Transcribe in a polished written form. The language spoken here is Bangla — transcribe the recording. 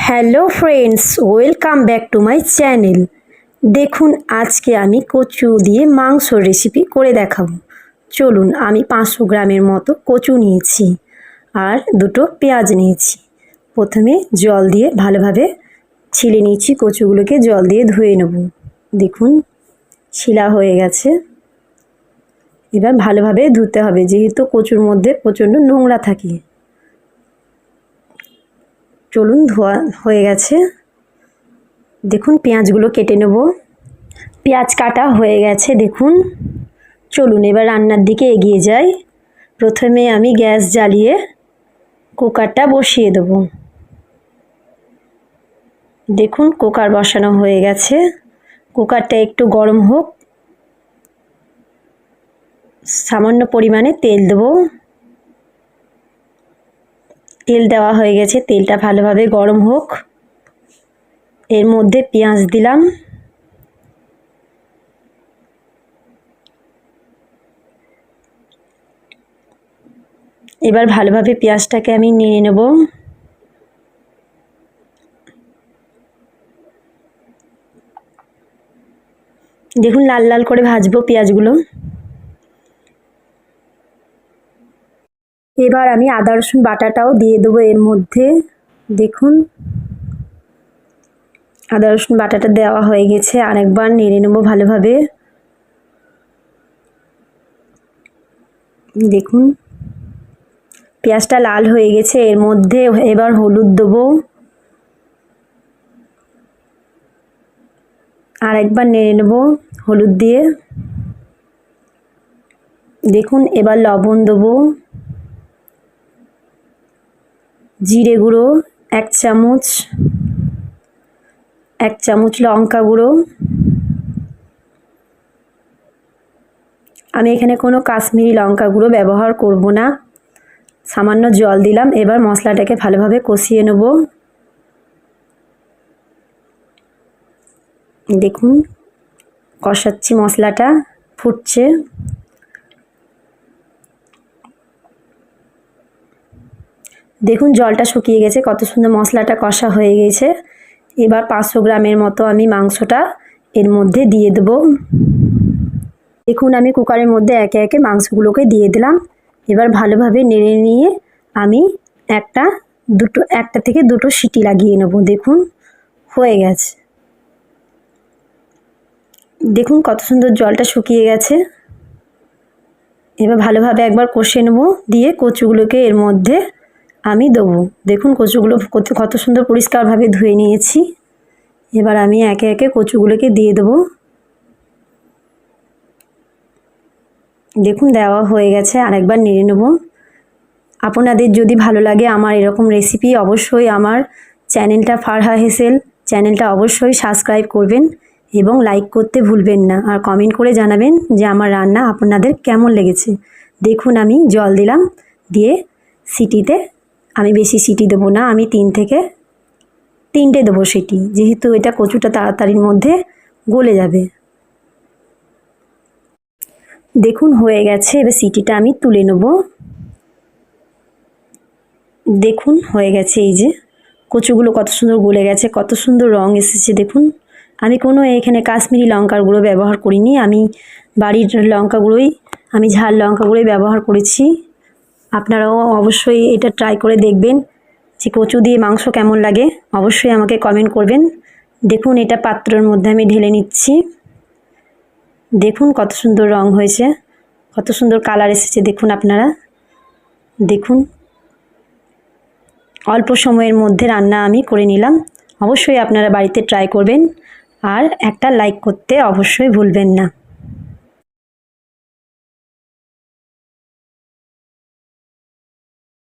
Hello friends, welcome back to my channel. দেখুন আজকে আমি কচু দিয়ে মাংসর রেসিপি করে দেখাবো। চলুন, আমি 500 গ্রামের মতো কচু নিয়েছি আর দুটো পেঁয়াজ নিয়েছি। প্রথমে জল দিয়ে ভালোভাবে ছিলে নিয়েছি, কচুগুলোকে জল দিয়ে ধুয়ে নেব। দেখুন ছিলা হয়ে গেছে। এবার ভালোভাবে ধুতে হবে, যেহেতু কচুর মধ্যে প্রচণ্ড নোংরা থাকে। চলুন, ধোয়া হয়ে গেছে। দেখুন পেঁয়াজগুলো কেটে নেব। পেঁয়াজ কাটা হয়ে গেছে দেখুন। চলুন এবার রান্নার দিকে এগিয়ে যাই। প্রথমে আমি গ্যাস জ্বালিয়ে কুকারটা বসিয়ে দেব। দেখুন কুকার বসানো হয়ে গেছে। কুকারটা একটু গরম হোক। সামান্য পরিমাণে তেল দেব। তেল দেওয়া হয়ে গেছে, তেলটা ভালোভাবে গরম হোক। এর মধ্যে পেঁয়াজ দিলাম। এবার ভালোভাবে পেঁয়াজটাকে আমি নিয়ে নেব। দেখুন লাল লাল করে ভাজবো পেঁয়াজগুলো। এবার আমি আদা রসুন বাটাটাও দিয়ে দেবো এর মধ্যে। দেখুন আদা রসুন বাটাটা দেওয়া হয়ে গেছে। আরেকবার নেড়ে নেবো ভালোভাবে। দেখুন পেঁয়াজটা লাল হয়ে গেছে। এর মধ্যে এবার হলুদ দেবো। আরেকবার নেড়ে নেব হলুদ দিয়ে। দেখুন এবার লবণ দেবো। জিরে গুঁড়ো 1 চামচ, 1 চামচ লঙ্কা গুঁড়ো। আমি এখানে কোনো কাশ্মীরি লঙ্কা গুঁড়ো ব্যবহার করব না। সামান্য জল দিলাম। এবার মশলাটাকে ভালোভাবে কষিয়ে নেব। দেখুন কষাচ্ছি, মশলাটা ফুটছে। দেখুন জলটা শুকিয়ে গেছে, কত সুন্দর মশলাটা কষা হয়ে গেছে। এবার 500 গ্রামের মতো আমি মাংসটা এর মধ্যে দিয়ে দেব। দেখুন আমি কুকারের মধ্যে একে একে মাংসগুলোকে দিয়ে দিলাম। এবার ভালোভাবে নেড়ে নিয়ে আমি একটা থেকে দুটো সিটি লাগিয়ে নেব। দেখুন হয়ে গেছে। দেখুন কত সুন্দর জলটা শুকিয়ে গেছে। এবার ভালোভাবে একবার কষে নেব, দিয়ে কচুগুলোকে এর মধ্যে আমি দেবো। দেখুন কচুগুলো কত সুন্দর পরিষ্কারভাবে ধুয়ে নিয়েছি। এবার আমি একে একে কচুগুলোকে দিয়ে দেবো। দেখুন দেওয়া হয়ে গেছে। আরেকবার নেড়ে নেব। আপনাদের যদি ভালো লাগে আমার এরকম রেসিপি, অবশ্যই আমার চ্যানেলটা ফারহা হেসেল চ্যানেলটা অবশ্যই সাবস্ক্রাইব করবেন এবং লাইক করতে ভুলবেন না। আর কমেন্ট করে জানাবেন যে আমার রান্না আপনাদের কেমন লেগেছে। দেখুন আমি জল দিলাম, দিয়ে সিটিতে আমি বেশি সিটি দেবো না। আমি 3 থেকে 3টে দেবো সিটি, যেহেতু এটা কচুটা তাড়াতাড়ির মধ্যে গলে যাবে। দেখুন হয়ে গেছে। এবার সিটিটা আমি তুলে নেব। দেখুন হয়ে গেছে। এই যে কচুগুলো কত সুন্দর গলে গেছে, কত সুন্দর রং এসেছে। দেখুন আমি কোনো এখানে কাশ্মীরি লঙ্কার গুঁড়ো ব্যবহার করিনি। আমি বাড়ির লঙ্কা গুঁড়োই, আমি ঝাল লঙ্কা গুঁড়োই ব্যবহার করেছি। আপনারাও অবশ্যই এটা ট্রাই করে দেখবেন যে কচু দিয়ে মাংস কেমন লাগে। অবশ্যই আমাকে কমেন্ট করবেন। দেখুন এটা পাত্রের মধ্যে আমি ঢেলে নিচ্ছি। দেখুন কত সুন্দর রং হয়েছে, কত সুন্দর কালার এসেছে। দেখুন আপনারা দেখুন অল্প সময়ের মধ্যে রান্না আমি করে নিলাম। অবশ্যই আপনারা বাড়িতে ট্রাই করবেন আর একটা লাইক করতে অবশ্যই ভুলবেন না।